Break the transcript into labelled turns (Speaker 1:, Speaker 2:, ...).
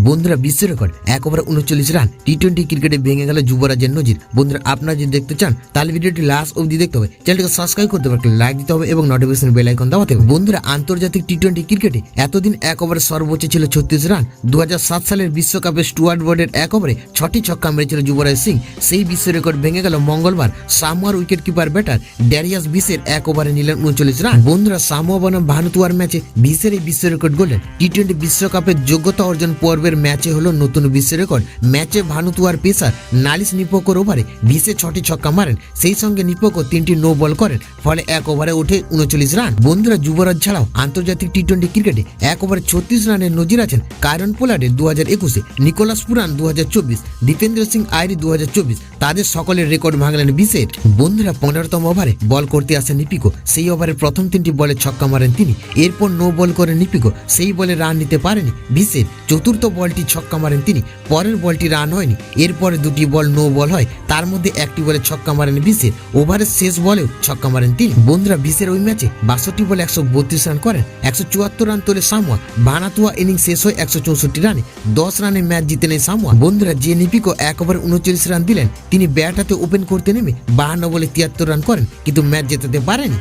Speaker 1: বন্ধুরা বিশ্ব রেকর্ড 1 ওভারে 39 রান টি20 ক্রিকেটে ভেঙে গেল যুবরাজের নজির। বন্ধুরা আপনারা যদি দেখতে চান তাহলে ভিডিওটি লাস্ট অবধি দেখতে হবে, চ্যানেলটিকে সাবস্ক্রাইব করতে হবে, লাইক দিতে হবে এবং নোটিফিকেশন বেল আইকন দাবাতে হবে। বন্ধুরা আন্তর্জাতিক টি20 ক্রিকেটে এতদিন 1 ওভারে সর্বোচ্চ ছিল 36 রান। 2007 সালের বিশ্বকাপে স্টুয়ার্ট ব্রডের 1 ওভারে 6টি ছক্কা মেরেছিল যুবরাজ সিং। সেই বিশ্ব রেকর্ড ভেঙে গেল মঙ্গলবার সামোয়ার উইকেট কিপার ব্যাটার ড্যারিয়াস বিসের 1 ওভারে নিলেন 39 রান। বন্ধুরা সামোয়া বনাম ভানুতুয়ার ম্যাচে বিসের এই বিশ্ব রেকর্ড গড়লেন। টি20 বিশ্বকাপের যোগ্যতা অর্জন পর্বের ম্যাচে হলো নতুন বিশ্ব রেকর্ড। ম্যাচে ভানুতুয়ার পেসার নালিস নিপোকোর ওভারে বিসে 6টি ছক্কা মারেন, সেই সঙ্গে নিপোকো 3টি নো বল করেন, ফলে 1 ওভারে ওঠে 39 রান। বন্ধুরা যুবরাজ ছাড়াও আন্তর্জাতিক টি20 ক্রিকেটে 1 ওভারে 36 রানের নজির আছেন Kieron পোলার্ডের 2021, Nicholas Pooran 2024, Dipendra Singh আইরি 2024। তাদের সকলের রেকর্ড ভাঙলেন বিসের। বন্ধুরা 15তম ওভারে বল করতে আসেন নিপিকো, সেই ওভারের প্রথম 3টি বলে ছক্কা মারেন তিনি। এরপর নো বল করেন নিপিকো, সেই বলে রান নিতে পারেনি বিসের। চতুর্থ বলটি ছক্কা মারেন তিনি, পরের বলটি রান হয়নি। এরপরে 2টি বল নো বল হয়, তার মধ্যে 1টি বলে ছক্কা মারেন বিসের। ওভারের শেষ বলেও ছক্কা মারেন তিনি। বন্ধুরা বিসের ওই ম্যাচে 62 বলে 132 রান করেন, 174 রান তোলে সামোয়া। ভানাতুয়া ইনিংস শেষ হয় 164 রানে, 10 রানে ম্যাচ জিতে নেয় সামোয়া। বন্ধুরা যে নিপিকো 1 ওভারে 39 রান দিলেন, তিনি ব্যাট হাতে ওপেন করতে নেমে 52 বলে 73 রান করেন, কিন্তু ম্যাচ জেতাতে পারেনি।